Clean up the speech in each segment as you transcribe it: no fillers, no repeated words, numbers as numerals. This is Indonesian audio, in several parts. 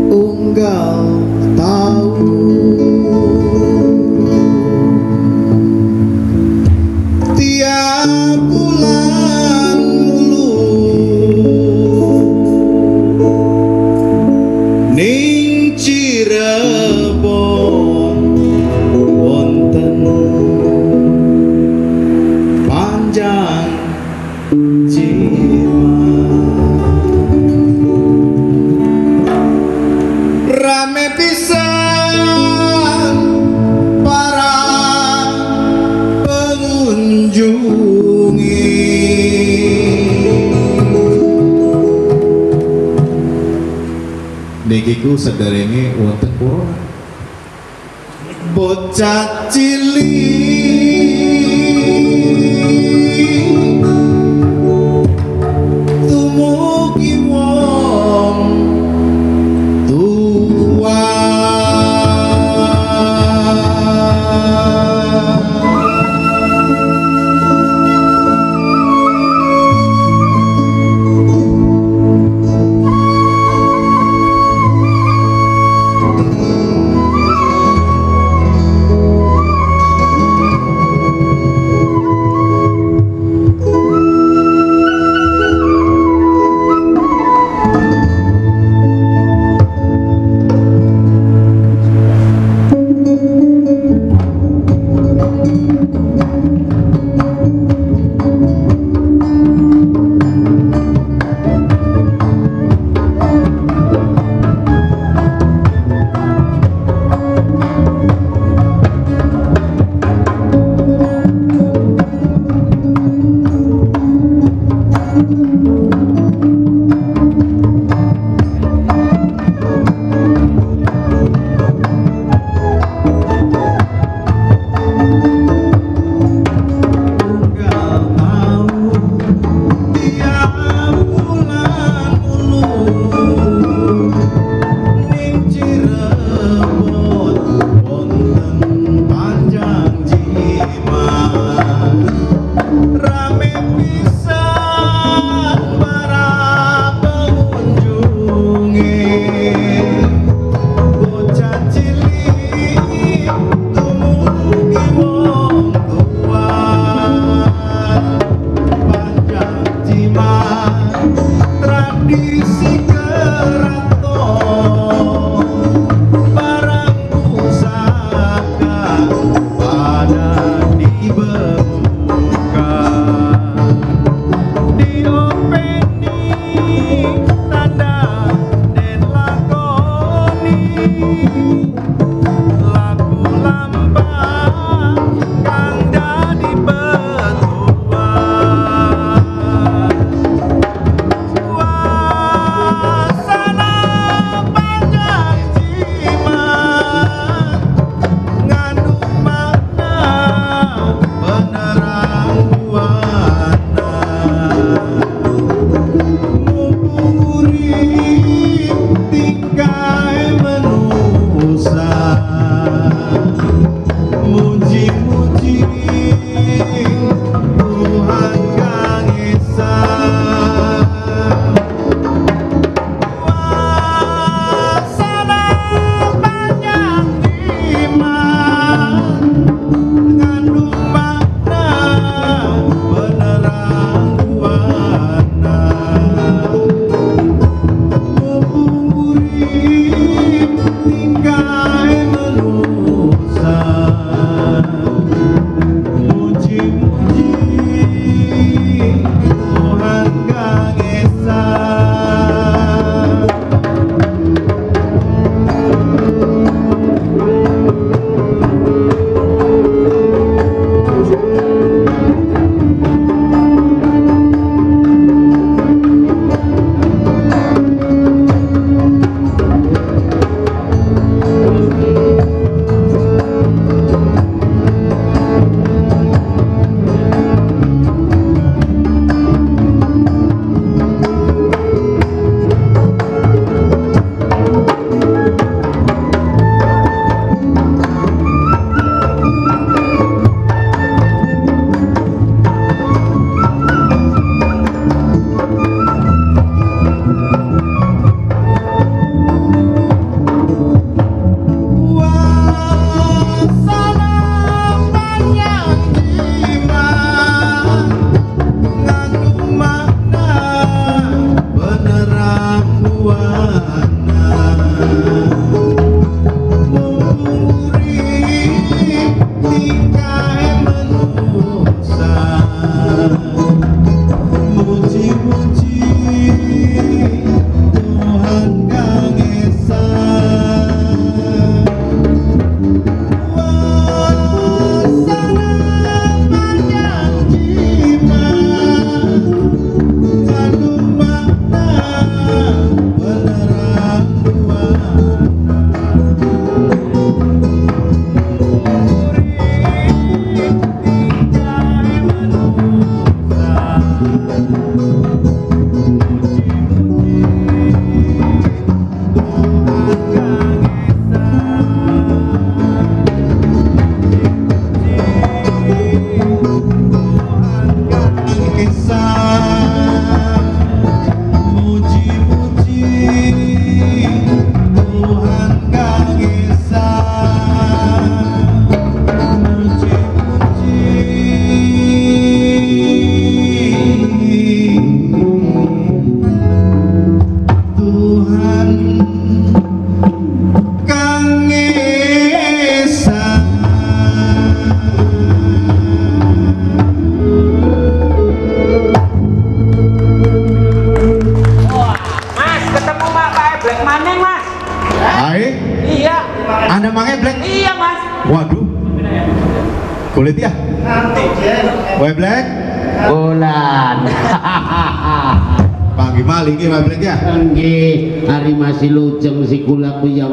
unggal tahu tiap bulan mulu ning Cirebon wonten panjang jiwa rame pisan para pengunjungi niki ku sederenge wonten corona bocah cilik tumugi wong tua Waduh. Kulit ya? Wae Black. Bulan. Panggih maling iki Wae Black ya. Nggih, hari masih lujeng si kula ku ya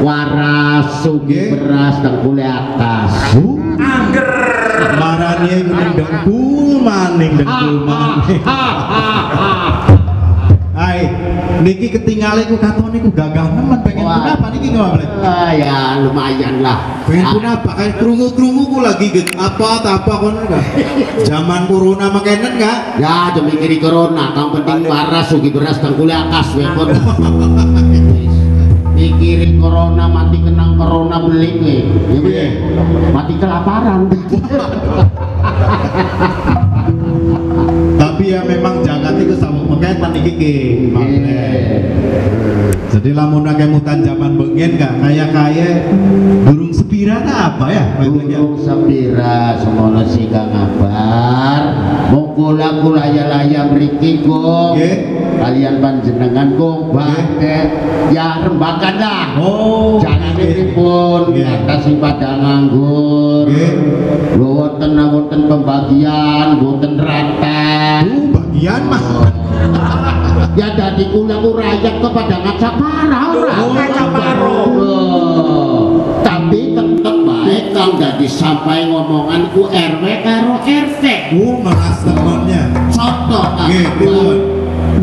waras sugi beras dan kule atas. Angger. Marane iku dengkul maning. Hai, niki ketinggalan ku katone ku gagah nemen pengen punapa niki Wae Black. Ya lumayan lah. Pengen punapa kayak krungu-krungu ku lagi apa kono enggak. Zaman corona makenen enggak? Ya, demi kiri corona, kang penting waras sugi beras dan kule atas wepon. Mikirin corona mati kenang corona beli nih. Ya be. Mati kelaparan. Tapi ya memang jagat itu sama meketan iki ki. Jadi lamun kemutan zaman bengen enggak kaya burung sepira apa ya? Burung sepira semono sih kang ngabar. Mau kula laya mriki go. Kalian panjenengan go bate ya rembakan lah. Oh, jangan pripun ngatasi padang nganggur. Wonten pembagian, wonten ranten. Bagian mah. Ya dadi kula ku rakyat kepada ngacapara ora. Ngacaparo. Tapi tetep baik kang dadi sampai ngomongan ku RW karo RT. Melas temannya. Contoh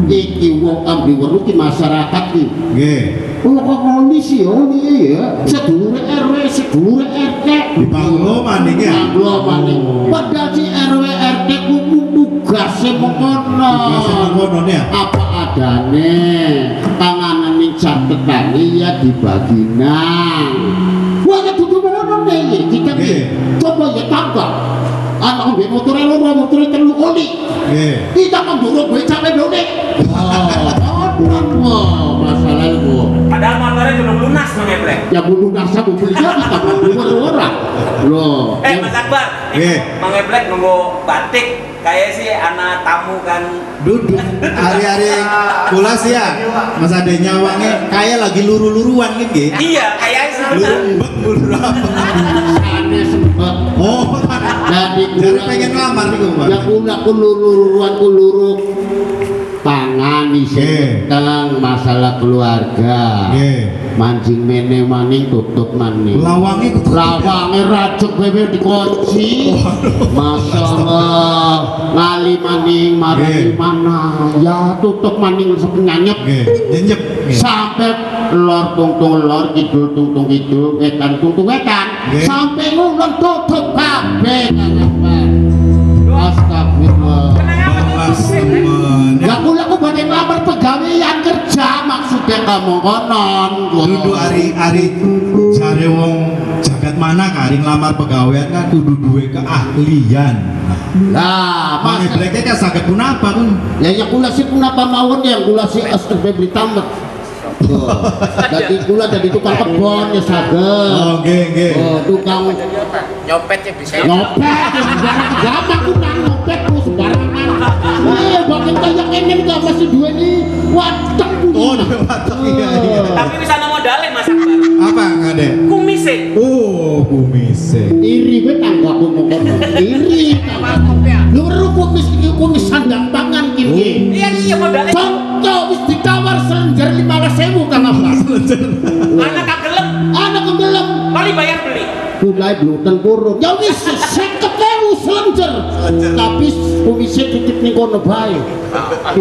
iki wong ambiweru ki masyarakat ki. Nggih. Kok kondisi ya, sedulure RW, sedulure RT. Dipanglo maning ya. Panglo maning. Padahal si RW RT ku tugasé mengono. Apa adane panganan ning catetane ya dibagi nang. Wah dudu mengono nek iki kan. Coba ya tangkap. Anak mbek motore loro, motore telu oli. Nggih. Kita mendurung gue capek done. Oh, masalah itu. Padahal motornya belum lunas Bang Eblek. Ya belum lunas aku belinya kita belum ora. Loh. Mas Akbar. Bang Eblek nunggu batik kayak sih anak tamu kan duduk hari-hari kulas ya Mas Ade nyawangnya kayak lagi luru-luruan gitu. Iya kayak sih luru aneh sempet. Oh jadi pengen ngelamar nih Bang. Ya aku luru-luruan luru pangan isi tentang masalah keluarga. Mancing mene maning tutup maning. Lawangnya racuk bebe dikunci. Masalah ngali maning marani mana ya tutup maning sepenyanyep. Nyenyep sampai lor tungtung lor kidul tungtung kidul wetan tungtung wetan sampai ngulon tutup kabeh. Astagfirullah. Ya kula ku badhe ngamar pegawaian kerja maksudnya kamu konon. Kudu ari jare wong jagat mana kari ngelamar pegawaian kan kudu duwe keahlian. Lah, Mas Eblek kan saged punapa kun? Ya kula sih punapa mawon ya kula sih astagfirullah tamet. Jadi kula jadi tukang kebon ya saged. Oh nggih. Oh tukang nyopet ya bisa. Nyopet sembarang gampang tukang nyopet ku sembarangan. Bagian kayak ini enggak masih dua nih watak. Oh watak iya. Tapi bisa modalnya Mas Akbar. Apa ngade? Kumise. Oh kumise. Iri bet tanggaku mau iri. Luru kumis sandang tangan kini. Iya modalnya. Contoh wis ditawar selenjar 15.000 Kang Abas. Anak kegelem. Kali bayar beli. Kulai bluten kurung. Ya wis 50.000 selenjar. Tapi kumisnya titip ning kono bae.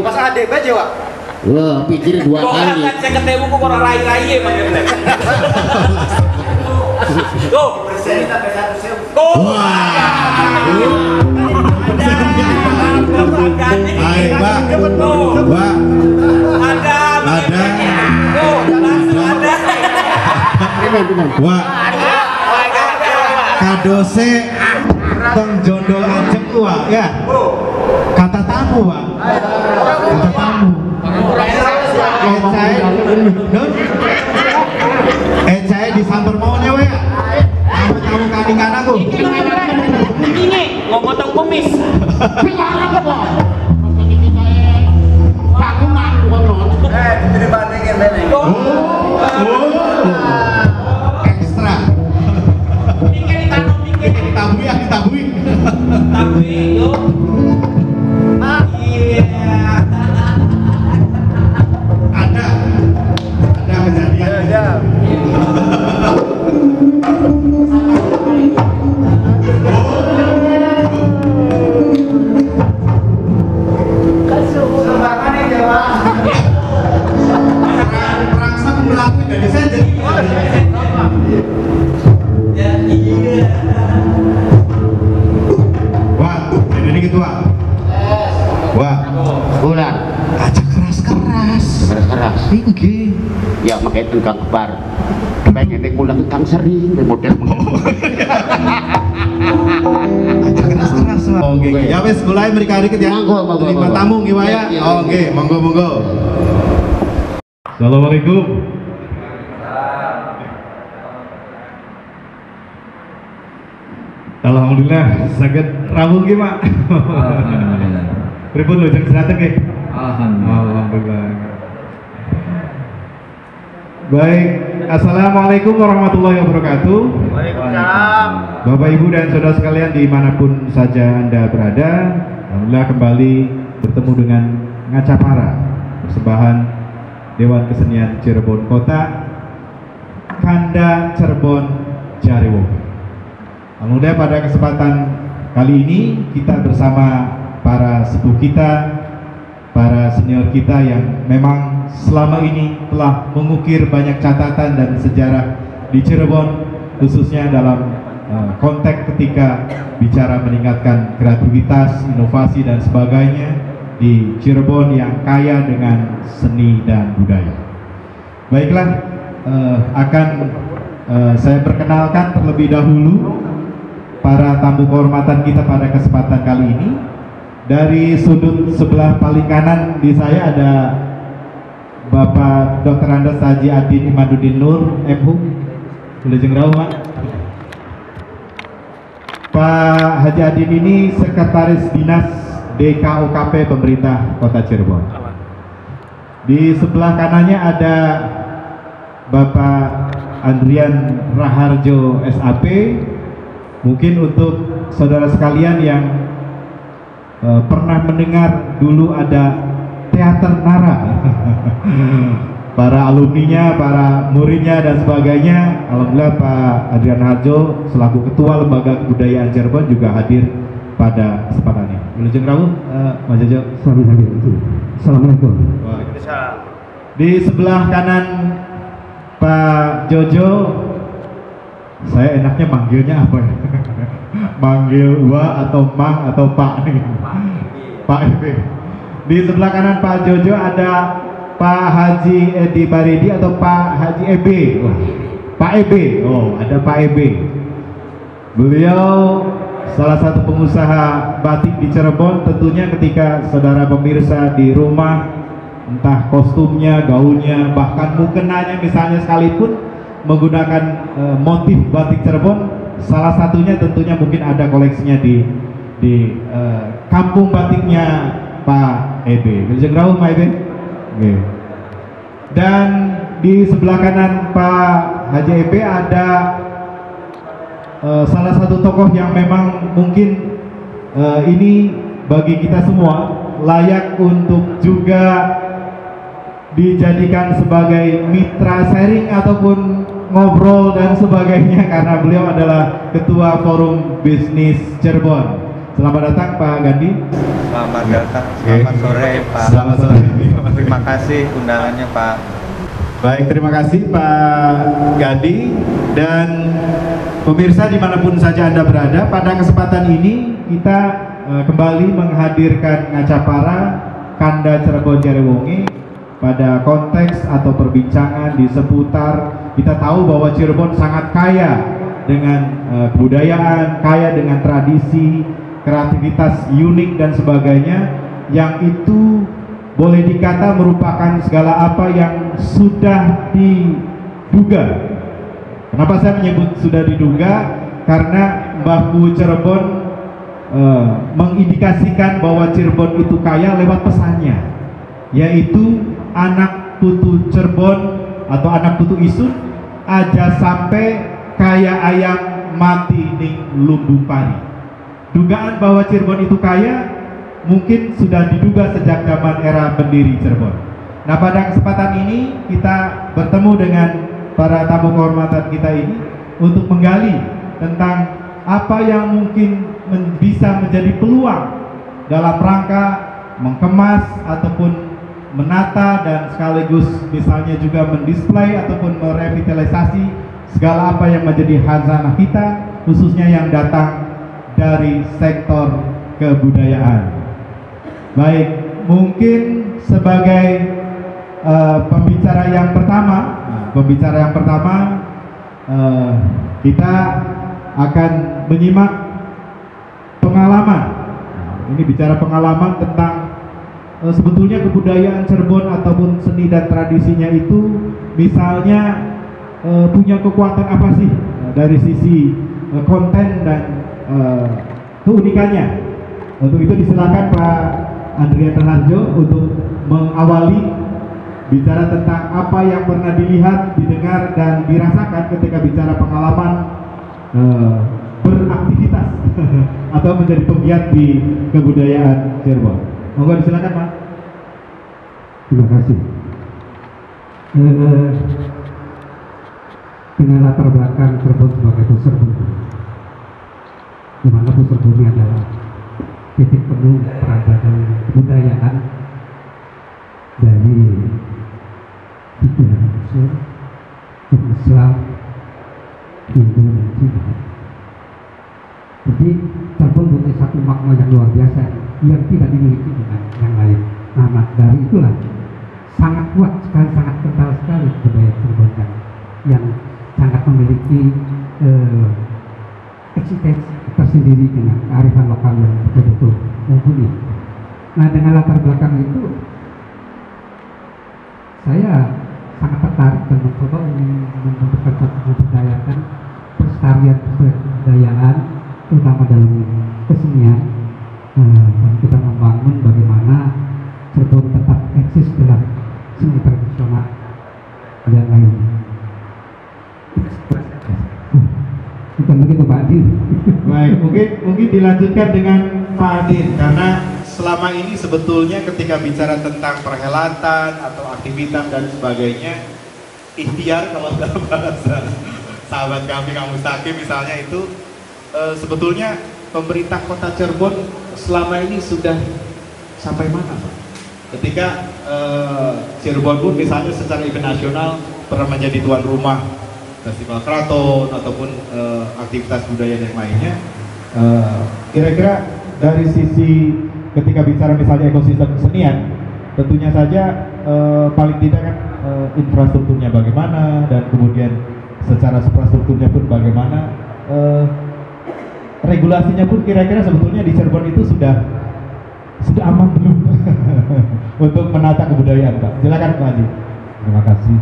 Pas ade bae Wak. Wah, pikir dua kali. Kok kan 50.000 kok ora rai-rai Bang Eblek. Tuh, Bersih tapi 100.000. tuh. Hai, Mbak. Mbak. Ada. Wah. Kadose tong jondo ajeng ku Wak ya. Kata tamu Wak. Kata tamu. Ecai disamper mau nyewe ya. Tamu kaningan aku. Ini ngomotong kumis. Dibandingin Neneng. Ekstra. Perangsak melakukan dari saya jadi. Wah, ini ketua. Wah, Bulan aja keras-keras. keras. Tinggi. Ya makanya tenggang kebar. Pengen pulang tenggang sering model Aja keras-keras. Oke, ya wes mulai mereka dikit ya. Monggo. Terima tamu ngiwaya. Iya. Oke, monggo. Assalamualaikum. Alhamdulillah, sakit rawuh nggih, Pak. Alhamdulillah. Pripun lho jeng seraten nggih? Alhamdulillah. Alhamdulillah. Baik, Assalamualaikum warahmatullahi wabarakatuh. Waalaikumsalam. Bapak Ibu dan saudara sekalian dimanapun saja Anda berada, alhamdulillah kembali bertemu dengan Ngacapara, persembahan Dewan Kesenian Cirebon Kota, Kanda Cirebon Jariwong. Alhamdulillah pada kesempatan kali ini kita bersama para sepuh kita, para senior kita yang memang selama ini telah mengukir banyak catatan dan sejarah di Cirebon, khususnya dalam konteks ketika bicara meningkatkan kreativitas, inovasi dan sebagainya di Cirebon yang kaya dengan seni dan budaya. Baiklah, akan saya perkenalkan terlebih dahulu para tamu kehormatan kita pada kesempatan kali ini. Dari sudut sebelah paling kanan di saya ada Bapak Dr. Andes Haji Adin Imaduddin Nur, MHU. Boleh jengrau, Pak. Pak Haji Adin ini Sekretaris Dinas DKOKP Pemerintah Kota Cirebon. Di sebelah kanannya ada Bapak Andrian Raharjo SAP. Mungkin untuk saudara sekalian yang pernah mendengar dulu ada teater Nara, para alumninya, para muridnya dan sebagainya. Alhamdulillah Pak Adrian Harjo selaku Ketua Lembaga Kebudayaan Cirebon juga hadir pada kesempatan ini. Wilujeng rawuh, Mas Jojo. Assalamualaikum. Waalaikumsalam. Di sebelah kanan Pak Jojo, saya enaknya manggilnya apa ya? Manggil Wa atau Mang atau Pak nih? Pak Ebe. Di sebelah kanan Pak Jojo ada Pak Haji Edi Baridi atau Pak Haji Ebe. Wah, Pak Ebe. Oh, ada Pak Ebe. Beliau salah satu pengusaha batik di Cirebon. Tentunya ketika saudara pemirsa di rumah, entah kostumnya, gaunnya, bahkan mukenanya misalnya sekalipun menggunakan motif batik Cirebon, salah satunya tentunya mungkin ada koleksinya di kampung batiknya Pak Ebe. Bisa gerau Pak Ebe? Okay. Dan di sebelah kanan Pak Haji Ebe ada salah satu tokoh yang memang mungkin ini bagi kita semua layak untuk juga dijadikan sebagai mitra sharing ataupun ngobrol dan sebagainya, karena beliau adalah Ketua Forum Bisnis Cirebon. Selamat datang Pak Gandhi. Selamat datang, selamat sore Pak. Selamat sore. Terima kasih undangannya Pak. Baik, terima kasih Pak Gandhi. Dan pemirsa dimanapun saja Anda berada, pada kesempatan ini kita kembali menghadirkan Ngacapara Kanda Cirebon Jariwongi pada konteks atau perbincangan di seputar, kita tahu bahwa Cirebon sangat kaya dengan kebudayaan, kaya dengan tradisi, kreativitas unik dan sebagainya, yang itu boleh dikata merupakan segala apa yang sudah diduga. Kenapa saya menyebut sudah diduga? Karena Mbahku Cirebon mengindikasikan bahwa Cirebon itu kaya lewat pesannya, yaitu anak putu Cirebon atau anak putu isun aja sampai kaya ayam mati ning lumbung pari. Dugaan bahwa Cirebon itu kaya mungkin sudah diduga sejak zaman era pendiri Cirebon. Nah, pada kesempatan ini kita bertemu dengan para tamu kehormatan kita ini untuk menggali tentang apa yang mungkin bisa menjadi peluang dalam rangka mengemas ataupun menata dan sekaligus misalnya juga mendisplay ataupun merevitalisasi segala apa yang menjadi khazanah kita, khususnya yang datang dari sektor kebudayaan. Baik, mungkin sebagai pembicara yang pertama, kita akan menyimak pengalaman. Ini bicara pengalaman tentang sebetulnya kebudayaan Cirebon ataupun seni dan tradisinya itu misalnya punya kekuatan apa sih dari sisi konten dan keunikannya. Untuk itu disilakan Pak Andrian Raharjo untuk mengawali bicara tentang apa yang pernah dilihat, didengar dan dirasakan ketika bicara pengalaman beraktivitas atau menjadi penggiat di kebudayaan Cirebon. Monggo disilakan Pak. Terima kasih. Dengan latar belakang Cirebon sebagai pusat Cirebon, di mana pusat Cirebon adalah titik penuh peradaban kebudayaan dari pikiran unsur Islam, Hindu dan Cina. Jadi Cirebon punya satu makna yang luar biasa yang tidak dimiliki dengan yang lain. Nah, dari itulah sangat kuat sekali, sangat kental sekali budaya Cirebon yang sangat memiliki eksistensi tersendiri dengan kearifan lokal yang betul-betul mumpuni. Nah, dengan latar belakang itu saya sangat tertarik dan mencoba membentukkan satu kebudayakan pelestarian kebudayaan terutama dalam kesenian, dan kita membangun bagaimana Cirebon tetap eksis dalam seni tradisional dan lain. Bukan begitu Pak Adin. Baik, mungkin dilanjutkan dengan Pak Adin, karena selama ini sebetulnya ketika bicara tentang perhelatan atau aktivitas dan sebagainya, ikhtiar kalau dalam bahasa sahabat kami Kang Mustaqim misalnya itu sebetulnya pemerintah Kota Cirebon selama ini sudah sampai mana Pak? Ketika Cirebon pun misalnya secara event nasional pernah menjadi tuan rumah Festival Keraton ataupun aktivitas budaya dan lainnya, kira-kira dari sisi ketika bicara misalnya ekosistem kesenian, tentunya saja paling tidak kan infrastrukturnya bagaimana dan kemudian secara infrastrukturnya pun bagaimana, regulasinya pun kira-kira sebetulnya di Cirebon itu sudah aman belum untuk menata kebudayaan Pak? Silakan Pak Haji. Terima kasih.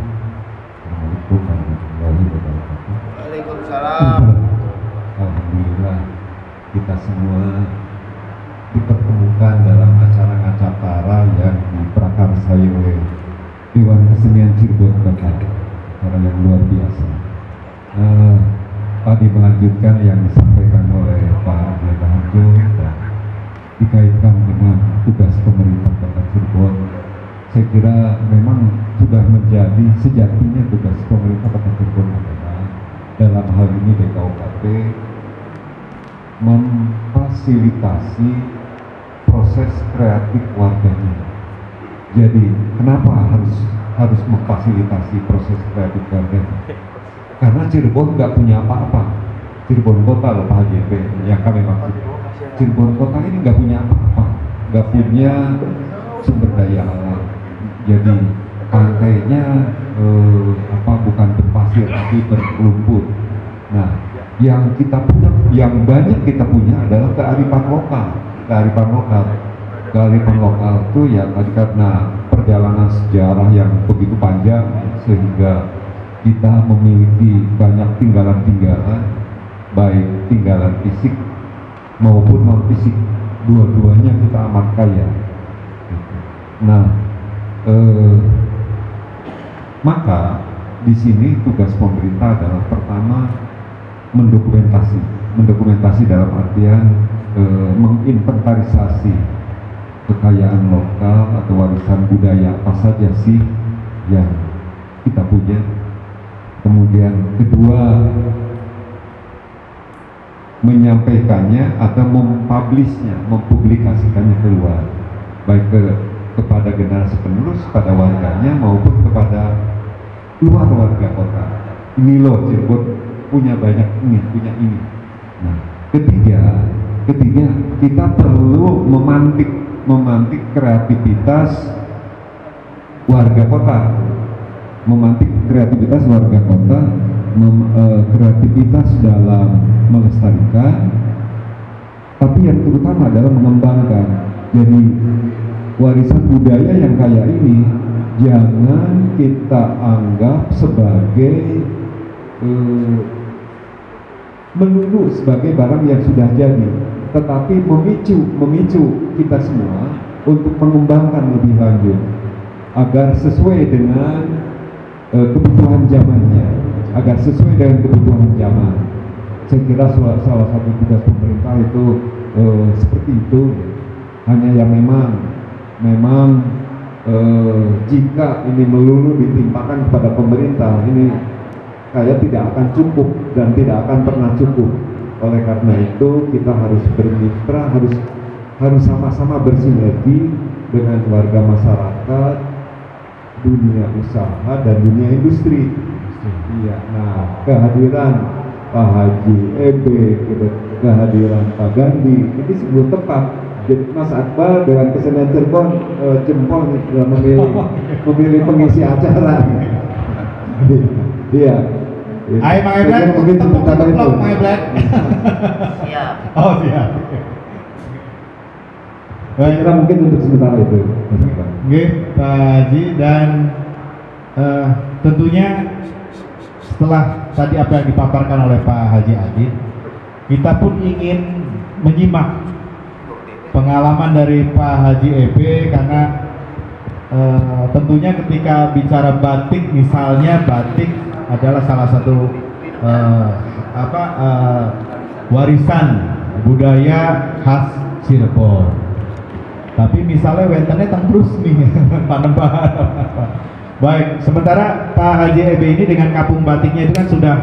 Assalamualaikum warahmatullahi wabarakatuh. Waalaikumsalam. Alhamdulillah kita semua dipertemukan dalam acara ngacacara yang diprakarsai oleh Dewan Kesenian Cirebon Kota, acara yang luar biasa. Tadi melanjutkan yang disampaikan oleh Pak Andrian Raharjo dan dikaitkan dengan tugas pemerintah Kota Cirebon. Saya kira memang sudah menjadi sejatinya tugas pemerintah Kota Cirebon adalah dalam hal ini BKUKT memfasilitasi proses kreatif warganya. Jadi kenapa harus memfasilitasi proses kreatif warganya? Karena Cirebon nggak punya apa-apa. Cirebon Kota loh Pak Haji yang kami maksud. Cirebon Kota ini nggak punya apa-apa, nggak punya sumber daya alam. Jadi pantainya bukan berpasir tapi berlumpur. Nah, yang kita punya, yang banyak kita punya adalah kearifan lokal. Kearifan lokal itu ya tadi karena perjalanan sejarah yang begitu panjang sehingga kita memiliki banyak tinggalan-tinggalan, baik tinggalan fisik maupun non fisik, dua-duanya kita amat kaya. Nah, maka di sini tugas pemerintah adalah pertama mendokumentasi dalam artian menginventarisasi kekayaan lokal atau warisan budaya apa saja sih yang kita punya. Kemudian kedua, menyampaikannya atau mempublishnya, mempublikasikannya keluar, baik kepada generasi penerus, pada warganya maupun kepada luar warga kota. Ini loh Cirebon punya banyak ini, punya ini. Nah, ketiga kita perlu memantik kreativitas warga kota, kreativitas dalam melestarikan, tapi yang terutama adalah mengembangkan. Jadi warisan budaya yang kaya ini jangan kita anggap sebagai melulu sebagai barang yang sudah jadi, tetapi memicu kita semua untuk mengembangkan lebih lanjut agar sesuai dengan kebutuhan zamannya, agar sesuai dengan kebutuhan zaman. Saya kira salah satu tugas pemerintah itu seperti itu. Hanya yang memang jika ini melulu ditimpakan kepada pemerintah, ini kayak tidak akan cukup dan tidak akan pernah cukup. Oleh karena itu kita harus bermitra, harus sama-sama bersinergi dengan warga masyarakat, dunia usaha dan dunia industri. Iya, nah kehadiran Pak Haji Ebe, kehadiran Pak Gandhi ini sebuah tempat. Jadi Mas Akbar dengan kesenian Cirebon jempol memilih pengisi acara. Iya. Ayo Mang Eblek, tepuk-tepuk Mang Eblek. Siap. Oh siap. Saya kira mungkin untuk sementara itu. Oke, Pak Haji, dan tentunya setelah tadi apa yang dipaparkan oleh Pak Haji Adit, kita pun ingin menyimak pengalaman dari Pak Haji Ebe, karena tentunya ketika bicara batik, misalnya batik adalah salah satu warisan budaya khas Cirebon. Tapi misalnya wentene teng terus nih Panembahan. Baik, sementara Pak Haji Ebe ini dengan kapung batiknya itu kan sudah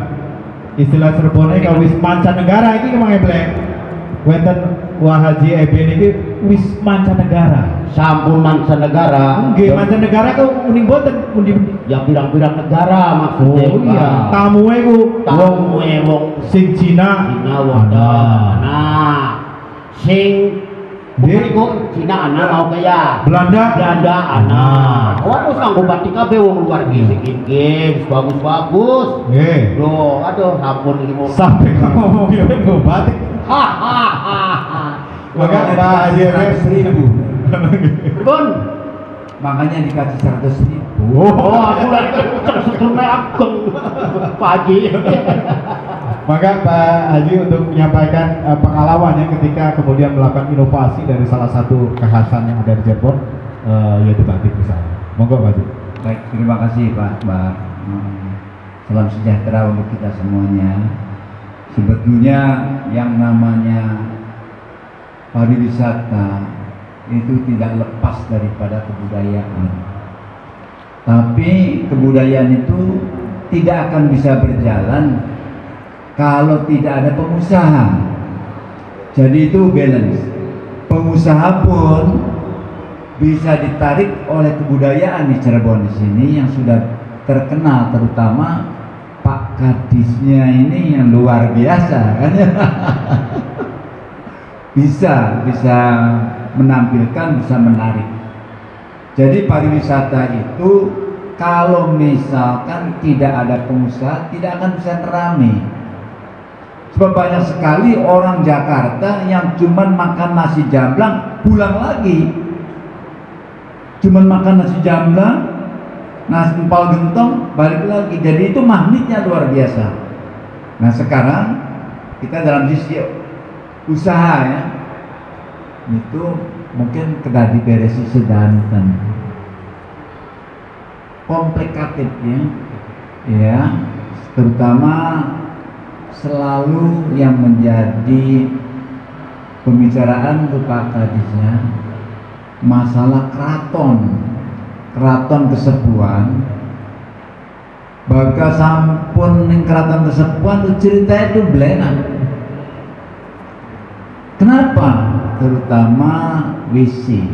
istilah Cirebonnya kawis mancanegara ini Mang Eblek. Wenten Wah Haji Ebe ini wis mancanegara. Sampun mancanegara. Nggih, mancanegara kok uning boten pundi. Ya pirang-pirang negara maksudnya. Oh iya, tamuwe ku wong sing Cina. Cina wadah. Nah, sing Iku Cina anak mau kaya Belanda anak. Waduh nganggo batik kabeh wong luar gis bagus-bagus. Nggih. Loh, aduh ampun iki mau sampai ngomong nganggo batik. Maka Pak Haji 100.000. Pun Makanya dikasih 100.000. Oh, aku lagi tersetrum ageng Pak Haji. Maka Pak Haji untuk menyampaikan pengalamannya ketika kemudian melakukan inovasi dari salah satu kekhasan yang ada di Cirebon, yaitu batik misalnya. Monggo Pak Haji. Baik, terima kasih Pak Akbar. Salam sejahtera untuk kita semuanya. Sebetulnya yang namanya pariwisata itu tidak lepas daripada kebudayaan. Tapi kebudayaan itu tidak akan bisa berjalan kalau tidak ada pengusaha. Jadi itu balance. Pengusaha pun bisa ditarik oleh kebudayaan di Cirebon di sini yang sudah terkenal, terutama Pak Kadisnya ini yang luar biasa kan ya. bisa menampilkan, bisa menarik. Jadi pariwisata itu kalau misalkan tidak ada pengusaha tidak akan bisa ramai. Sebab banyak sekali orang Jakarta yang cuman makan nasi jamblang pulang lagi. Cuman makan nasi jamblang, nasi empal gentong, balik lagi. Jadi itu magnetnya luar biasa. Nah sekarang kita dalam sisi usaha ya, itu mungkin kena diberesi sedanten. Komplikatif ya, terutama selalu yang menjadi pembicaraan Pak Kadisnya masalah keraton kesepuhan. Bakal sampun ning keraton kesepuhan tuh cerita itu belena. Kenapa? Terutama WC.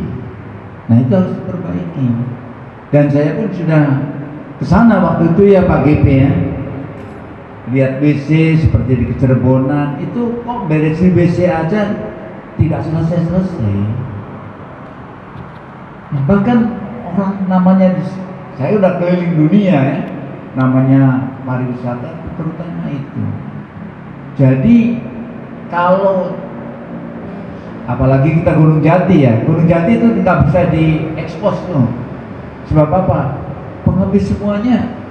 Nah itu harus diperbaiki. Dan saya pun sudah kesana waktu itu ya Pak GP ya. Lihat WC seperti di Cirebon itu kok beresin WC aja tidak selesai-selesai. Bahkan orang namanya saya udah keliling dunia ya, namanya pariwisata terutama itu. Jadi kalau apalagi kita Gunung Jati ya, Gunung Jati itu tidak bisa diekspos tuh. Sebab apa? Pengemis semuanya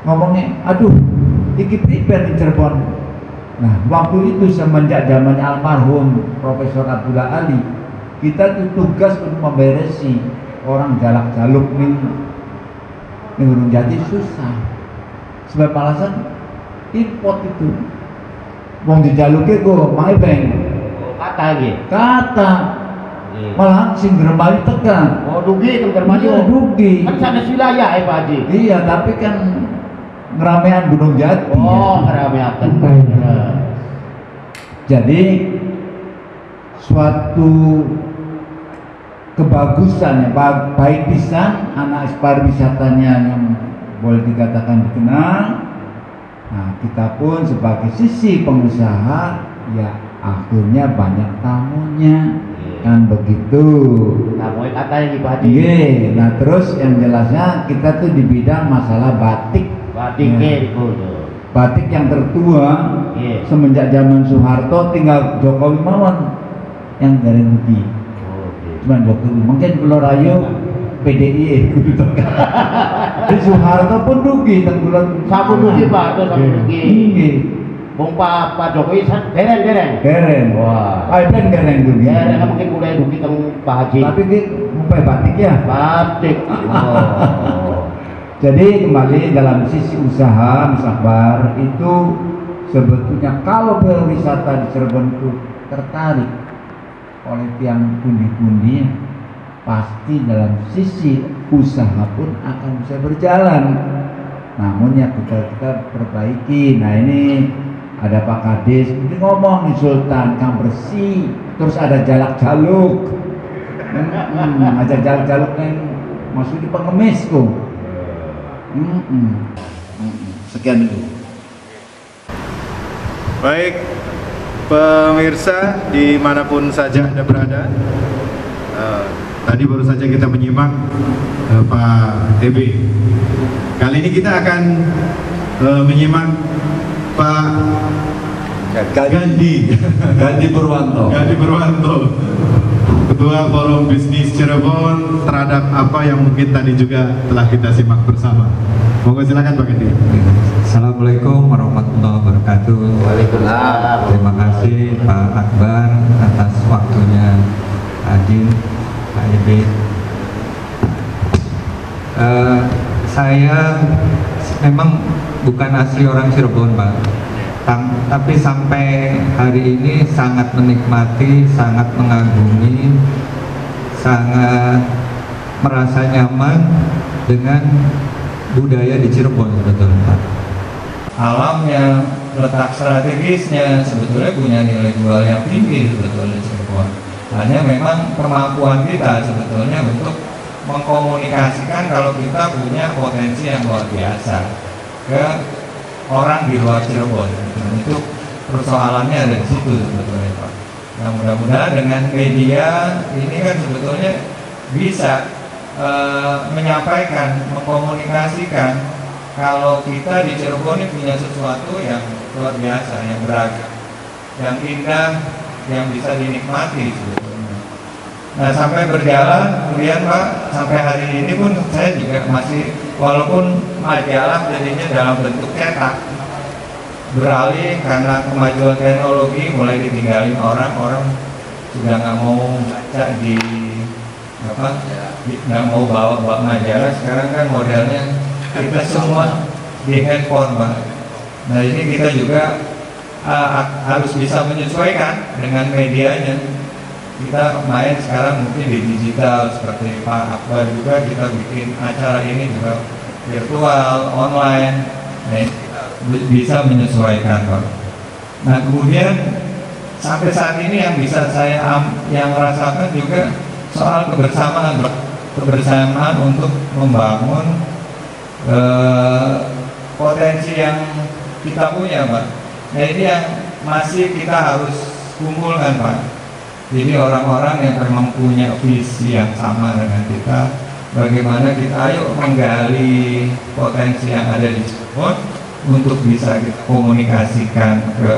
ngomongnya, aduh, iki prepare di Cirebon. Nah, waktu itu semenjak zaman almarhum Profesor Abdullah Ali, kita tuh tugas untuk memberesi orang jalak-jaluk nih Gunung Jati susah. Sebab alasan import itu. Wong dijaluknya kok maibeng. Kata gitu. Kata. Malah sing Germali tekan. Oh, dugi itu Germali. Iya, dugi. Kan sanes wilayah Pak Haji. Iya, tapi kan ngeramean Gunung Jati. Oh, ngeramean. Jadi suatu kebagusan ya, baik pisan anak pariwisatanya yang boleh dikatakan dikenal. Nah, kita pun sebagai sisi pengusaha ya akhirnya banyak tamunya. Kan begitu. Tamu katanya di Pak Haji. Iya, nah terus yang jelasnya kita tuh di bidang masalah batik. Batiknya itu. Batik yang tertua semenjak zaman Soeharto tinggal Jokowi mawon yang dari Budi. Cuman Jokowi mungkin Pulau Rayu PDI gitu. Di Soeharto pun dugi tenggulan Sapu dugi Pak, itu sapu dugi. Bung Pak Jokowi dereng. Wah. Aiden dereng dugi. Dereng mungkin mulai dugi teng Pak Haji. Tapi dia ngupai batik ya. Batik. Oh. Jadi kembali dalam sisi usaha Mas Akbar itu sebetulnya kalau berwisata di Cirebon itu tertarik oleh tiang pundi-pundi, pasti dalam sisi usaha pun akan bisa berjalan. Namun ya kita perbaiki. Nah ini ada Pak Kades, ini ngomong nih Sultan Kang bersih, terus ada jalak-jaluk, ada jalak-jaluk yang maksudnya pengemis kok. Sekian dulu. Baik, pemirsa dimanapun saja Anda berada, tadi baru saja kita menyimak Pak TB. Kali ini kita akan menyimak Pak Gandhi Purwanto. Ketua Forum Bisnis Cirebon terhadap apa yang mungkin tadi juga telah kita simak bersama. Monggo silakan Pak Gandhi. Assalamualaikum warahmatullahi wabarakatuh. Waalaikumsalam. Terima kasih Pak Akbar atas waktunya hadir, Pak Ebe. Saya memang bukan asli orang Cirebon Pak, tapi sampai hari ini sangat menikmati, sangat mengagumi, sangat merasa nyaman dengan budaya di Cirebon sebetulnya Pak. Alamnya, letak strategisnya sebetulnya punya nilai jual yang tinggi sebetulnya Cirebon. Hanya memang kemampuan kita sebetulnya untuk mengkomunikasikan kalau kita punya potensi yang luar biasa ke orang di luar Cirebon. Dan itu persoalannya ada di situ sebetulnya Pak. Nah mudah-mudahan dengan media ini kan sebetulnya bisa menyampaikan, mengkomunikasikan kalau kita di Cirebon ini punya sesuatu yang luar biasa, yang beragam, yang indah, yang bisa dinikmati sebetulnya. Nah sampai berjalan kemudian Pak, sampai hari ini pun saya juga masih, walaupun majalah jadinya dalam bentuk cetak, beralih karena kemajuan teknologi mulai ditinggalin orang sudah nggak mau baca di apa, nggak mau bawa majalah. Sekarang kan modelnya kita semua di handphone Pak. Nah ini kita juga harus bisa menyesuaikan dengan medianya. Kita main sekarang mungkin di digital seperti Pak Akbar juga, kita bikin acara ini juga virtual, online. Nah, bisa menyesuaikan Pak. Nah kemudian sampai saat ini yang bisa saya yang rasakan juga soal kebersamaan untuk membangun potensi yang kita punya, Pak. Nah, ini yang masih kita harus kumpulkan, Pak. Jadi orang-orang yang memang punya visi yang sama dengan kita, bagaimana kita ayo menggali potensi yang ada di Cirebon untuk bisa kita komunikasikan ke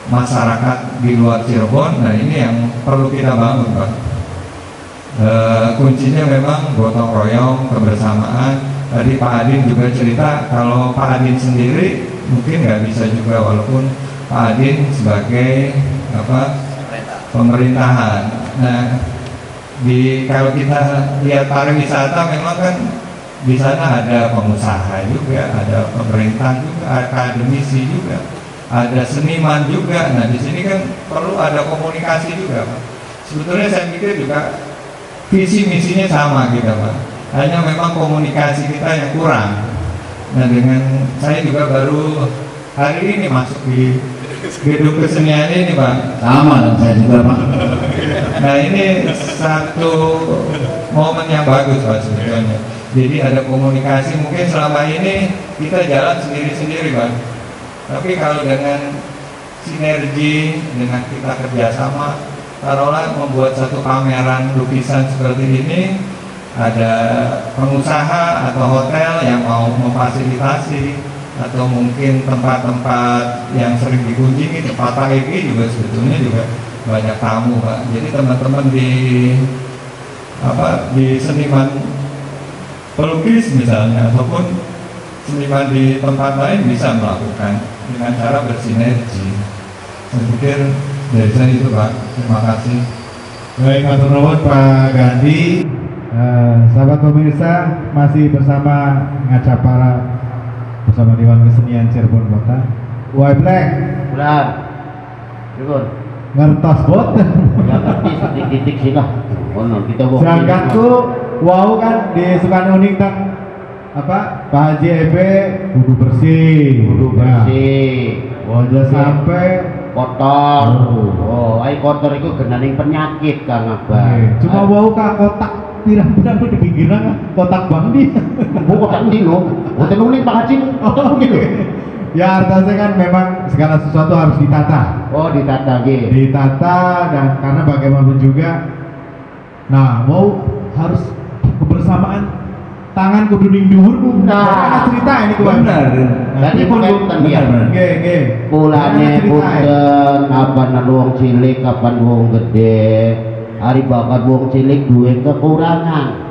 masyarakat di luar Cirebon. Nah, ini yang perlu kita bangun, Pak. Kuncinya memang gotong royong, kebersamaan. Tadi Pak Adin juga cerita kalau Pak Adin sendiri mungkin nggak bisa juga, walaupun Pak Adin sebagai pemerintahan. Nah, kalau kita lihat pariwisata memang kan di sana ada pengusaha juga, ada pemerintah juga, akademisi juga, ada seniman juga. Nah, di sini kan perlu ada komunikasi juga, Pak. Sebetulnya saya pikir juga visi misinya sama gitu, Pak. Hanya memang komunikasi kita yang kurang. Nah, dengan saya juga baru hari ini masuk di gedung kesenian ini, Pak. Sama dong, saya juga, Pak. Nah, ini satu momen yang bagus, Pak, sebetulnya. Jadi ada komunikasi. Mungkin selama ini kita jalan sendiri-sendiri, Pak. Tapi kalau dengan sinergi, dengan kita kerjasama, taruhlah membuat satu pameran lukisan seperti ini, ada pengusaha atau hotel yang mau memfasilitasi, atau mungkin tempat-tempat yang sering dikunjungi, tempat PAEG juga sebetulnya juga banyak tamu, Pak. Jadi teman-teman di seniman pelukis misalnya, ataupun seniman di tempat lain bisa melakukan dengan cara bersinergi. Saya pikir dari saya itu, Pak. Terima kasih. Baik, matur nuwun Pak Gandhi. Sahabat pemirsa, masih bersama Ngacapara bersama Dewan Kesenian Cirebon Kota. Why Black? Benar. Cirebon. Ngertos bot. Ya ngerti titik-titik sih lah. Kita bawa. Sedangkanku, wow kan di Sukanuning tang Pak Haji Ebe kudu bersih. Wajah sampai kotor. Oh, ai kotor itu genaning penyakit Kang Abah. Cuma wow ka kotak pirang-pirang di pinggiran kotak bang di. Kotak di lo. Kotak nuling Pak Haji. Oh gitu. Ya artinya kan memang segala sesuatu harus ditata. Oh ditata gitu. Ditata, dan karena bagaimanapun juga, nah mau harus kebersamaan, tangan kudu ning dhuwur. Nah, cerita ini kuwi. Benar. Tadi pun nggih, nggih. Kulane punten kapan wong cilik kapan wong gede. Ari bakal wong cilik duwe kekurangan.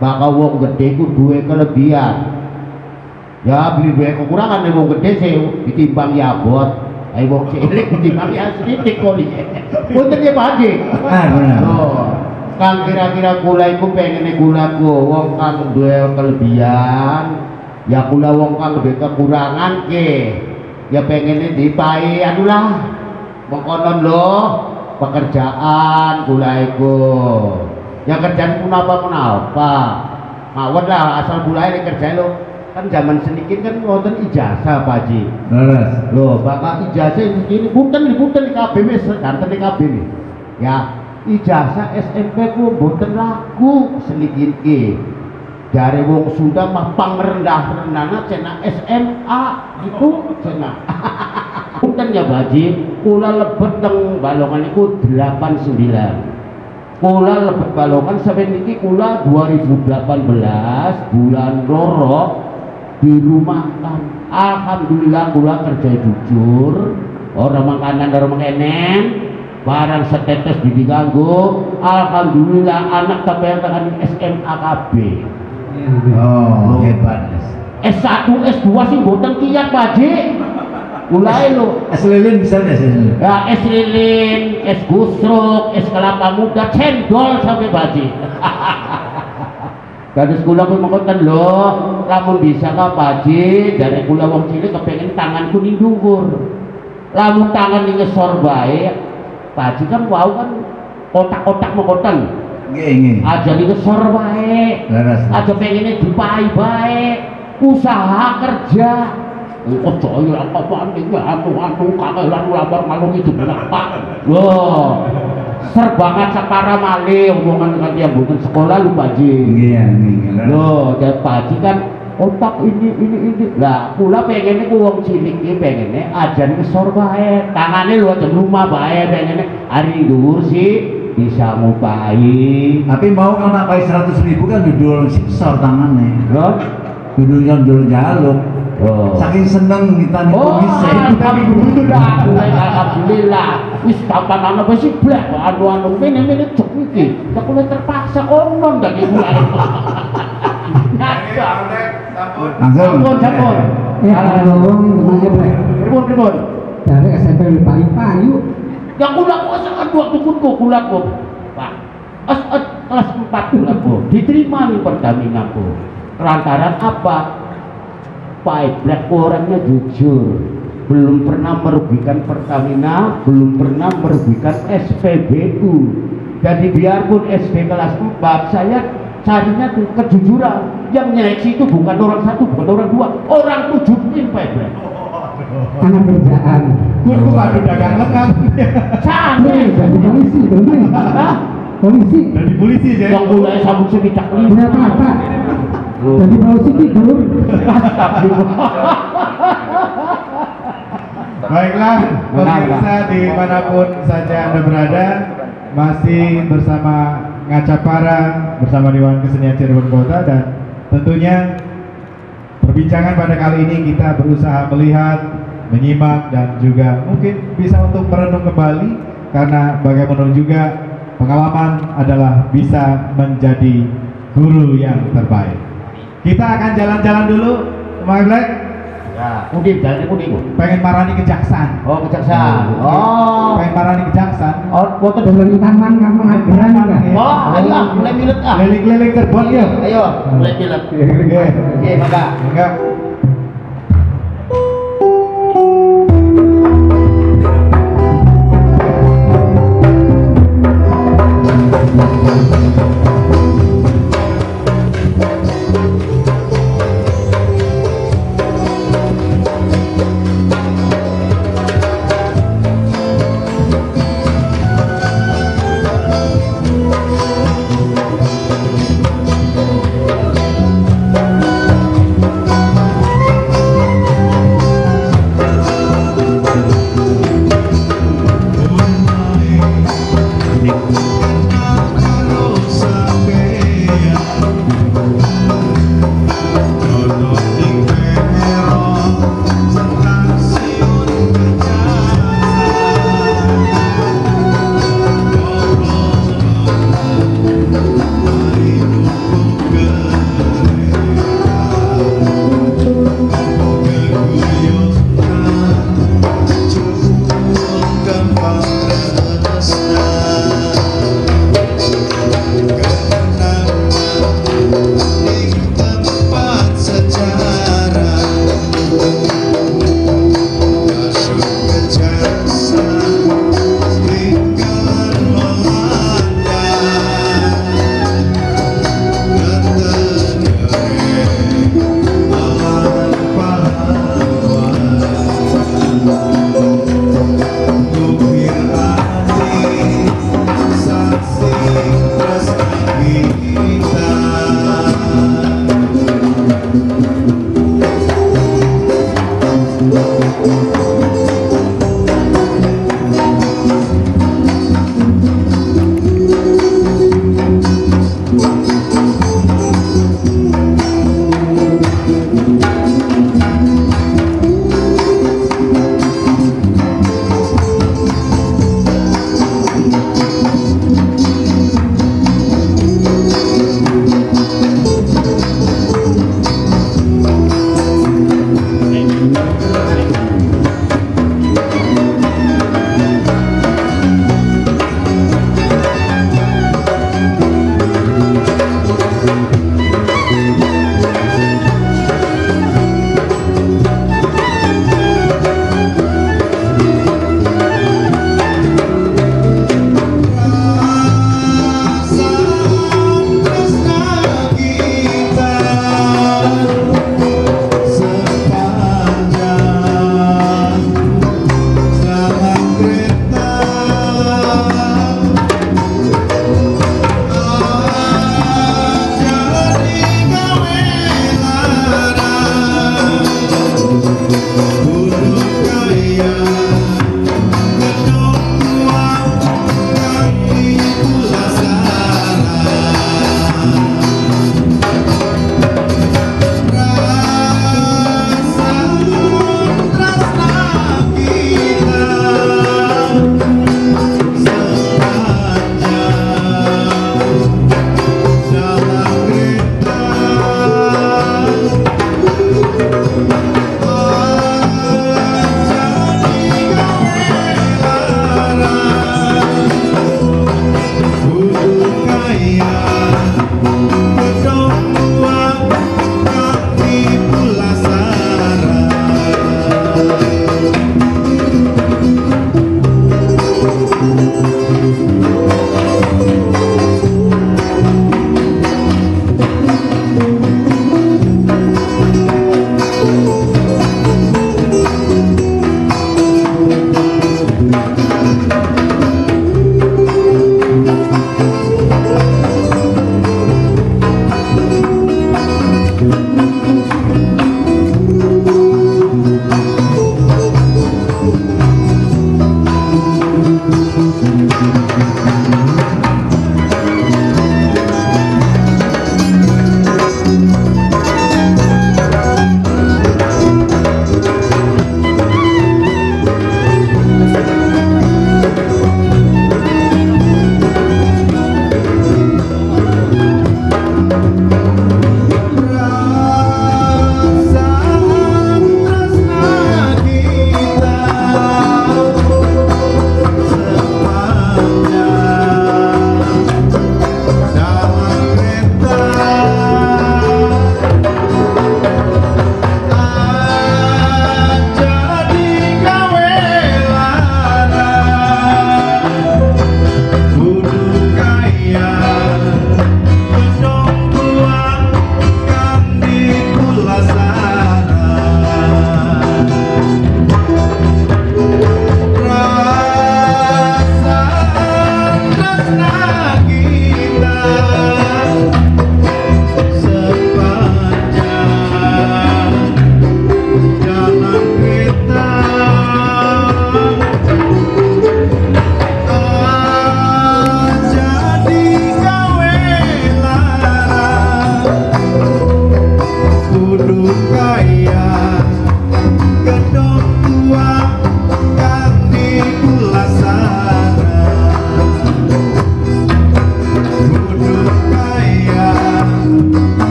Bakal wong gede ku duwe kelebihan. Ya beli duwe kekurangan nek wong gede sih ditimbang ya abot. Ai wong cilik ditimbang ya sithik kok iki. Punten ya Pak Haji. Benar. Oh. Kang kira-kira kula iku pengene kulaku wong kang duwe kelebihan, ya kula wong kang duwe kekurangan ke. Ya pengene dipai anu lah. Mengkonon lho pekerjaan kula iku. Ya kerjaan punapa. Mawon lah asal kula iki kerjae lho. Kan zaman sedikit kan wonten ijazah Pak Haji. Leres. Lho, bakal ijazah ini punten kabeh wis kanten kabeh nih. Ya ijazah SMP ku mboten laku sedikit dari wong Sunda mah pangrendah-rendahna cenah SMA itu cenah. Punten ya Pak Haji, kula lebet teng Balongan iku 89. Kula lebet Balongan sampai niki kula 2018 bulan Loro dirumahkan. Alhamdulillah kula kerja jujur, orang makanan orang makanan, barang setetes diganggu. Alhamdulillah anak sampai yang tekan SMA KB. Oh, hebat. S1, S2 sih boten kiat Pak Haji. Mulai lo. Es lilin bisa nggak sih? Ya es lilin, es gusruk, es kelapa muda, cendol sampai Pak Haji. Dari sekolah pun mengatakan loh, lamun bisa kah Pak Haji, dari kula wong cilik kepengen tangan kuning dhuwur. Lamun tangan ini ngesor bae, Pak Haji kan wow kan kotak-kotak mengkoten. Nggih. Aja ini ngesor bae. Leres. Aja pengennya dipai bae. Usaha kerja. Ojo ya apa iki anu kakelan lapor malu itu Pak. Loh. Serba ngacapara malih omongan kan dia bukan sekolah lu Pak Haji. Iya, iya. Loh, jadi Pak Haji kan otak ini. Lah, kula pengennya ku wong cilik iki pengennya ajan ngesor bae. Tangane lu aja rumah bae pengennya hari dhuwur sih bisa ngupahi. Tapi mau kalau nak pakai 100.000 kan dudul sisor tangannya. Loh, Dudul jaluk. oh. Saking seneng kita nih komisi. Alhamdulillah. Wis kapan ana wis blek anu mene cuk iki. Tak kula terpaksa omong dari mulai. Langsung. Sampun. Kalau wong namanya Blek. Pripun. Dari SMP payu-payu. Ya kula kok sangat waktu kula kok. Pak. Kelas 4 kula kok. Diterima nih Pertamina kok. Lantaran apa? Pak Black orangnya jujur, belum pernah merugikan Pertamina, belum pernah merugikan SPBU. Jadi biarpun SD kelas 4, saya carinya tuh kejujuran. Yang nyeleksi itu bukan orang satu, bukan orang dua, orang 7 tim Pak Black. Anak kerjaan. Guru baru dagang lengkap. Sangat. Jadi polisi, dulu. Polisi. Dari polisi ya. Yang mulai sabuk sekitar ini. Berapa apa? Jadi polisi itu. Baiklah, pemirsa dimanapun saja Anda berada, masih bersama Ngacapara, bersama Dewan Kesenian Cirebon Kota, dan tentunya perbincangan pada kali ini kita berusaha melihat, menyimak, dan juga mungkin bisa untuk merenung kembali, karena bagaimanapun juga pengalaman adalah bisa menjadi guru yang terbaik. Kita akan jalan-jalan dulu, Mas Black. Ya, udin dari udin. Pengen marani kejaksaan. Oh, kejaksaan. Oh. Pengen marani kejaksaan. Oh, foto Dengan taman kampung ajaran enggak? Oh, ayo, mulai milet ah. Keliling-keliling terbang ya. Ayo, mulai milet. Oke, maka. Enggak.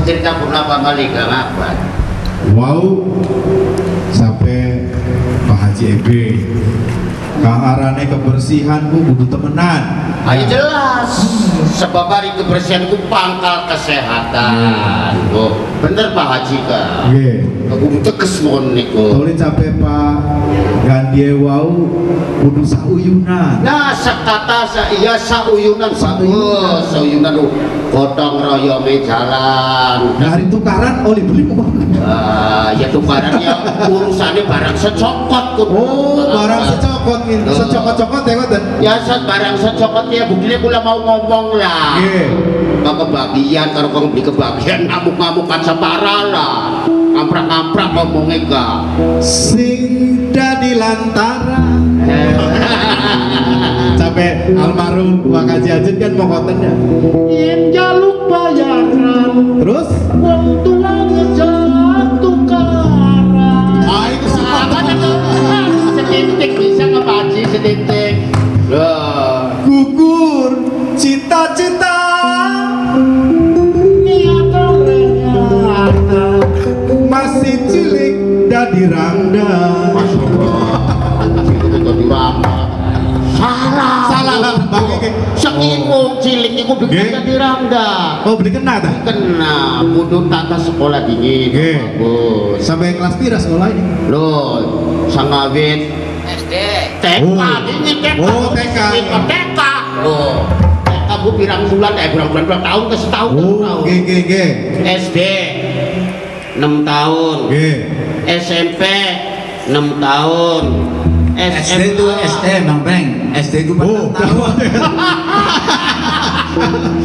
cerita beberapa kali gak apa. Wow, sampai Pak Haji EB kaharane kebersihanku kudu temenan. Ayo jelas, sebab hari kebersihan itu pangkal kesehatan. Oh, bener Pak Haji kan? Nggih. Aku teges mon niku. Tolong sampai Pak Gandie wau kudu sauyunan. Nah, sekata iya sauyunan bagus, sauyunan gotong royong jalan. Nah, hari tukaran oli beli kok. Ya tukarannya urusannya barang secokot kok. Oh, barang secokot nih. Secokot-cokot ya ngoten. Ya barang secokot ya begini kula mau ngomong lah. Nggih. Kebagian karo kong beli kebagian ngamuk-ngamukan separa lah. Ngamprak-ngamprak ngomongnya gak. Sing dadi lantaran. Sampai almarhum Pak Haji Ajun kan mau konten ya. Yen jaluk bayaran. Terus? Wong tua ngejalan tukaran. Itu siapa? Setintik bisa ngebaji setintik. Loh. Gugur cita-cita. Masih cilik dadi rangda. Masya Allah. Cilik dadi rangda. Salah lah Bang. Saking cilik iku bikin dadi rangda. Oh, beli kena ta? Kena, kudu tata sekolah dingin. Bagus. Sampai kelas pira sekolah ini? Loh, sangawit SD. TK ini TK. Oh, TK. TK. Oh. TK bu pirang bulan berapa tahun ke setahun. Oh, nggih. SD 6 tahun. Nggih. SMP 6 tahun. SD itu SD Bang Beng. SD itu 4 tahun.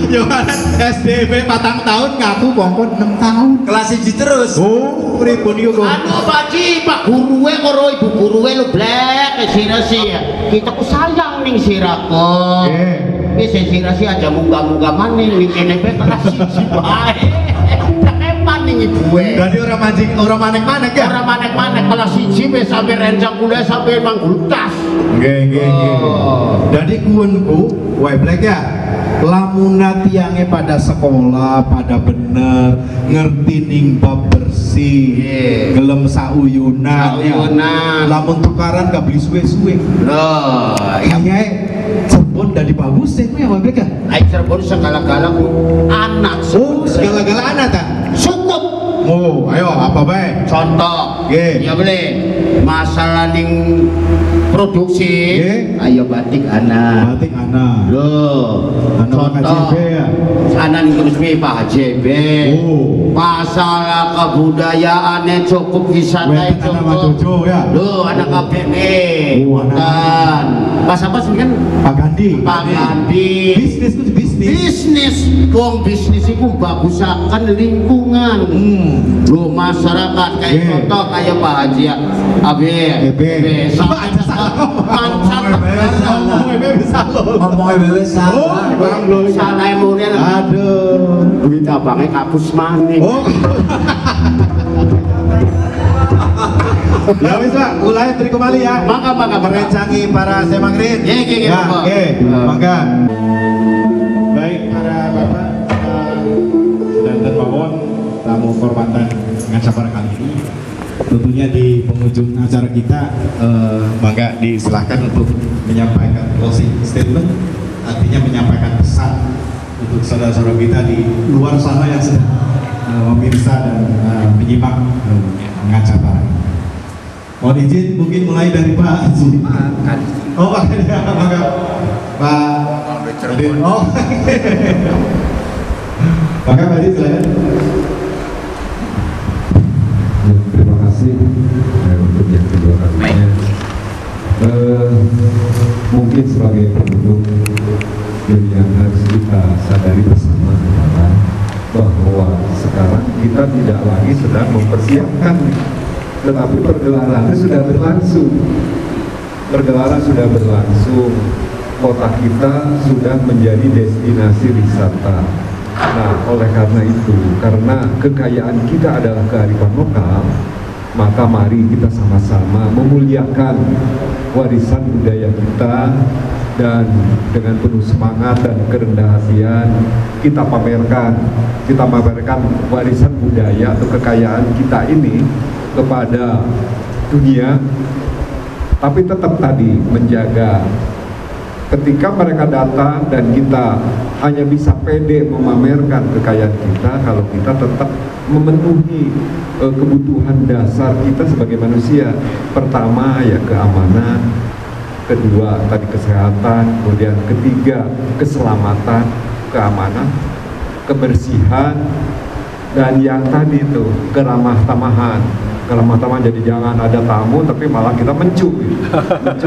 Yohanes SDB 4 tahun ngaku kongkon 6 tahun. Kelas 1 terus. Oh, pripun iku kok? Anu Pak Ji, Pak guruwe karo ibu guruwe lu blek sira sih. Kita ku sayang ning sira kok. Nggih. Wis sira sih aja munggah-munggah maning ning kene pe kelas 1 bae. Teman ning ibuwe. Berarti ora mancing, ora manek-manek ya? Ora manek-manek kelas 1 wis sampe rencang kuliah sampe manggul tas. Nggih, nggih, nggih. Dadi kuwenku, wae blek ya. Lamun tiange pada sekolah pada bener ngerti ning bab bersih gelem sauyunan lamun tukaran gak beli suwe-suwe Loh, kayaknya Cirebon dari bagus sih ya Bang ya Cirebon segala-gala anak segala-gala anak tak cukup ayo apa baik contoh ya boleh masalah ning produksi ayo batik anak loh contoh anak ning terus Pak JB masalah kebudayaannya cukup wisata cukup loh anak KPN dan pas apa sih kan Pak Gandhi bisnis itu bisnis wong bisnis itu bagusakan lingkungan loh masyarakat kayak contoh kayak Pak Haji ngomongnya salah emonya aduh duit abangnya kapus maning ya wis Pak, mulai beri kembali ya. Mangga merencangi para semangrin. Mangga. Baik para bapak dan termohon tamu kehormatan acara kali ini. Tentunya di penghujung acara kita, mangga disilahkan untuk menyampaikan closing statement, artinya menyampaikan pesan untuk saudara-saudara kita di luar sana yang sedang memirsa dan menyimak acara. Mohon izin mungkin mulai dari Pak Haji. Oh Pak Haji, mangga Pak Adin. Oh, maka Pak Haji silakan. Terima kasih untuk yang kedua kalinya. Mungkin sebagai penduduk yang harus kita sadari bersama adalah bahwa sekarang kita tidak lagi sedang mempersiapkan, tetapi pergelaran sudah berlangsung. Pergelaran sudah berlangsung. Kota kita sudah menjadi destinasi wisata. Nah, oleh karena itu, karena kekayaan kita adalah kearifan lokal, maka mari kita sama-sama memuliakan warisan budaya kita dan dengan penuh semangat dan kerendahan hatian kita pamerkan warisan budaya atau kekayaan kita ini kepada dunia, tapi tetap tadi menjaga ketika mereka datang dan kita hanya bisa pede memamerkan kekayaan kita kalau kita tetap memenuhi kebutuhan dasar kita sebagai manusia. Pertama ya keamanan, kedua tadi kesehatan, kemudian ketiga keselamatan, keamanan, kebersihan, dan yang tadi itu keramah tamahan. Keramah tamahan jadi jangan ada tamu tapi malah kita mencu,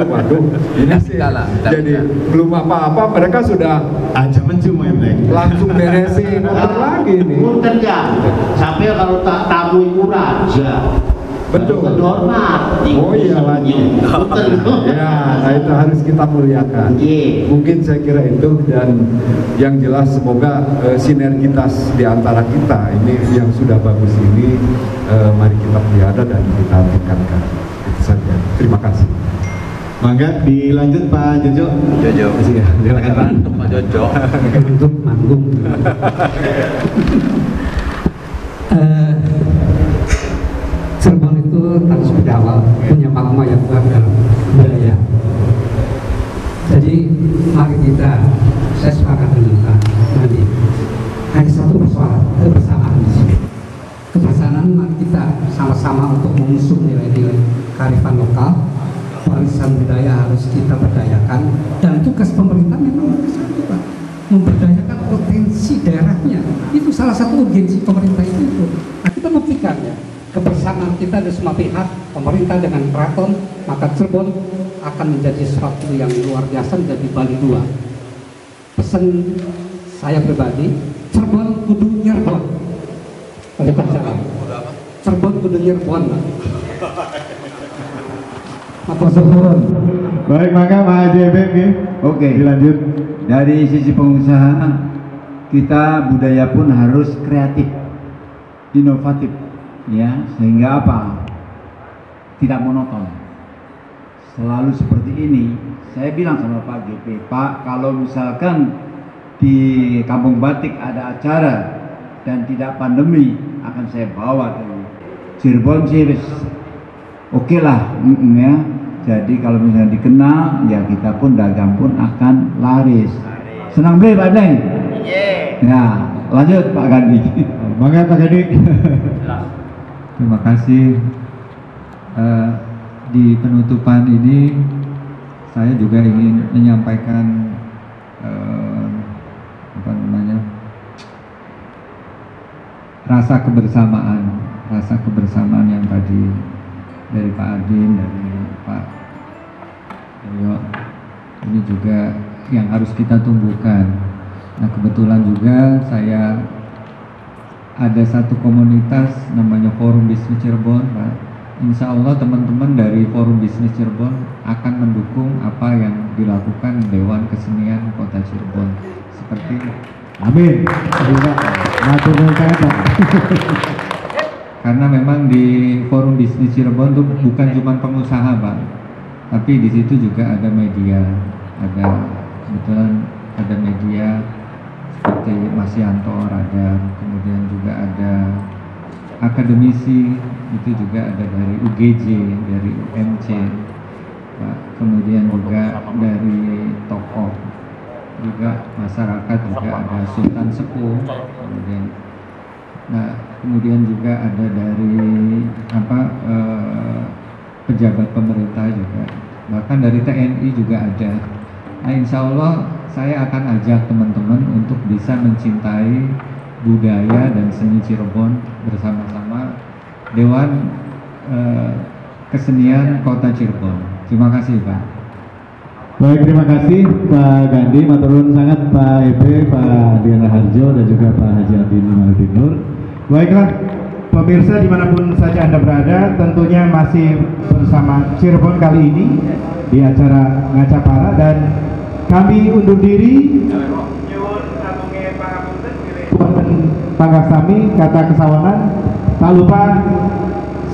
waduh ini sih jadi belum apa-apa mereka sudah aja mencu langsung beresin motor lagi nih. Punten ya, sampai kalau tamu itu raja. Betul. Hormat. Oh iya lagi. Ya, nah itu harus kita muliakan. Mungkin saya kira itu, dan yang jelas semoga sinergitas di antara kita ini yang sudah bagus ini mari kita pelihara dan kita tingkatkan. Itu saja. Terima kasih. Mangga dilanjut Pak Jojo. Silakan Pak Jojo. Untuk manggung. Cirebon itu harus berawal punya makna yang kuat dalam budaya. Jadi mari kita, saya sepakat dengan Pak Nadi, hanya satu persoalan kebersamaan di sini. Kebersamaan mari kita sama-sama untuk mengusung nilai-nilai kearifan lokal, warisan budaya harus kita berdayakan, dan tugas pemerintah memang satu Pak, memberdayakan potensi daerahnya. Itu salah satu urgensi pemerintah itu. Nah, kita buktikan ya. Kebersamaan kita dari semua pihak, pemerintah dengan keraton, maka Cirebon akan menjadi sesuatu yang luar biasa, menjadi Bali 2. Pesan saya pribadi, Cirebon kudu Nyerbon. Waalaikumsalam. Cirebon kudu Nyerbon. Baik, maka Pak Haji Ebek, Oke, dilanjut. dari sisi pengusaha, kita budaya pun harus kreatif, inovatif, ya, sehingga apa? Tidak monoton. Selalu seperti ini. Saya bilang sama Pak GP, Pak, kalau misalkan di Kampung Batik ada acara dan tidak pandemi, akan saya bawa ke Cirebon sih, oke lah, ya. Jadi kalau misalnya dikenal, ya kita pun dagang pun akan laris. Senang beli Pak Deng? Ya, lanjut Pak Gandhi. Maka Pak Gandhi. Terima kasih. Di penutupan ini saya juga ingin menyampaikan rasa kebersamaan yang tadi dari Pak Adin, dari Pak Yoyo, ini juga yang harus kita tumbuhkan. Nah, kebetulan juga saya ada satu komunitas namanya Forum Bisnis Cirebon, Pak. Insya Allah teman-teman dari Forum Bisnis Cirebon akan mendukung apa yang dilakukan Dewan Kesenian Kota Cirebon. Seperti amin. Karena memang di Forum Bisnis Cirebon itu bukan cuma pengusaha, Pak, tapi di situ juga ada media, kebetulan ada media seperti Mas Yanto, kemudian juga ada akademisi, itu juga ada dari UGJ, dari UMC, Pak. Kemudian juga dari tokoh, juga masyarakat, juga ada Sultan Sepuh, kemudian juga ada dari pejabat pemerintah juga, bahkan dari TNI juga ada. Nah, insya Allah saya akan ajak teman-teman untuk bisa mencintai budaya dan seni Cirebon bersama-sama Dewan Kesenian Kota Cirebon. Terima kasih, Pak. Baik, terima kasih Pak Gandhi, maturun sangat Pak Ebe, Pak Diana Harjo, dan juga Pak Haji Adin Imanuddin Nur. Baiklah, pemirsa dimanapun saja Anda berada, tentunya masih bersama Cirebon kali ini di acara Ngacapara, dan kami undur diri. Tangga Sami, kata Kesawanan. Tak lupa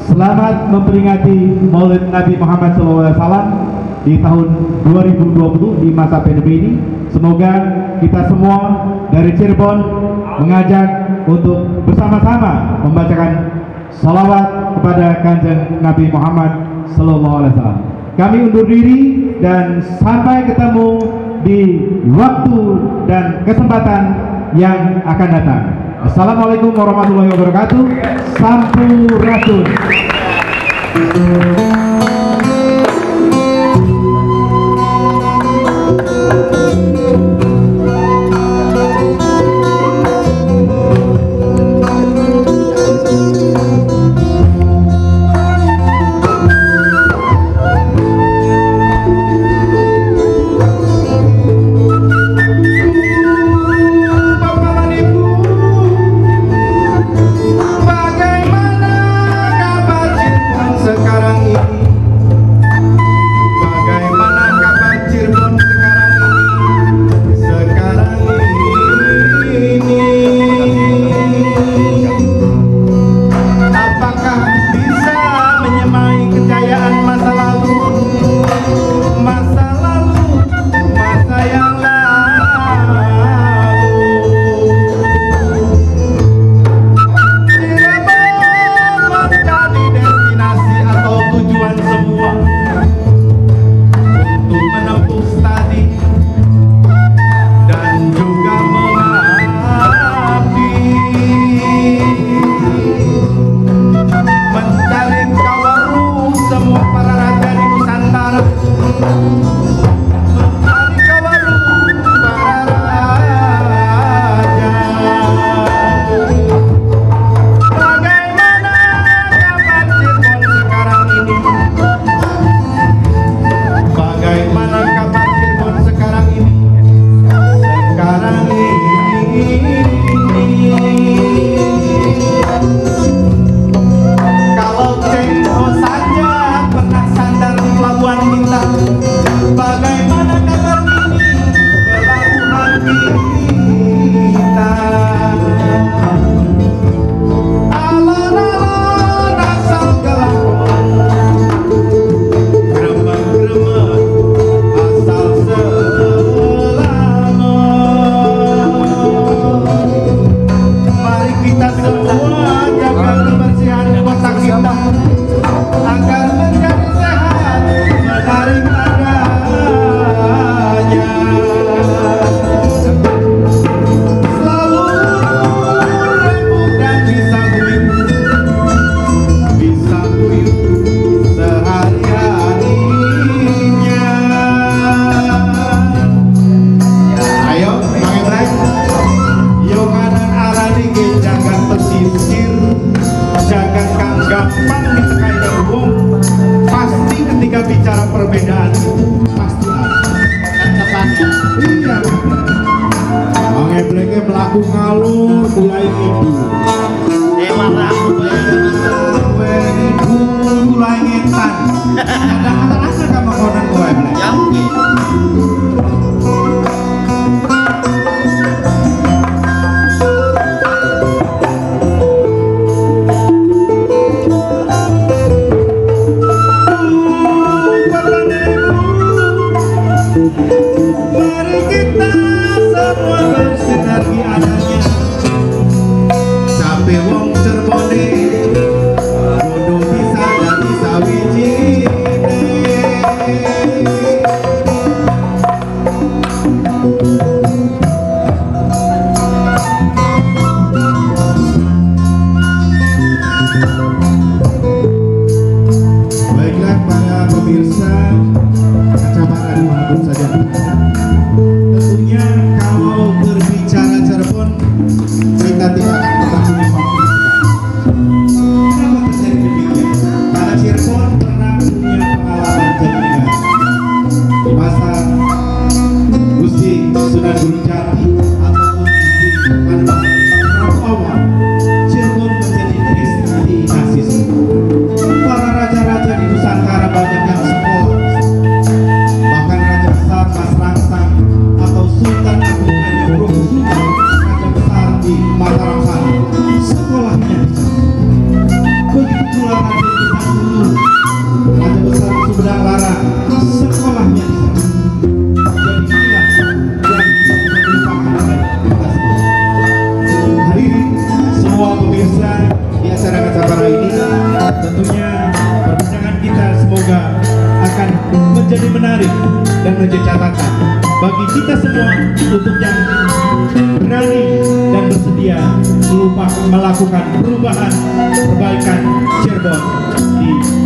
selamat memperingati Maulid Nabi Muhammad SAW di tahun 2020 di masa pandemi ini. Semoga kita semua dari Cirebon mengajak untuk bersama-sama membacakan salawat kepada Kanjeng Nabi Muhammad SAW. Kami undur diri dan sampai ketemu di waktu dan kesempatan yang akan datang. Assalamualaikum warahmatullahi wabarakatuh. Sampurasun. menarik dan menjadi catatan bagi kita semua untuk yang berani dan bersedia melakukan perubahan perbaikan Cirebon di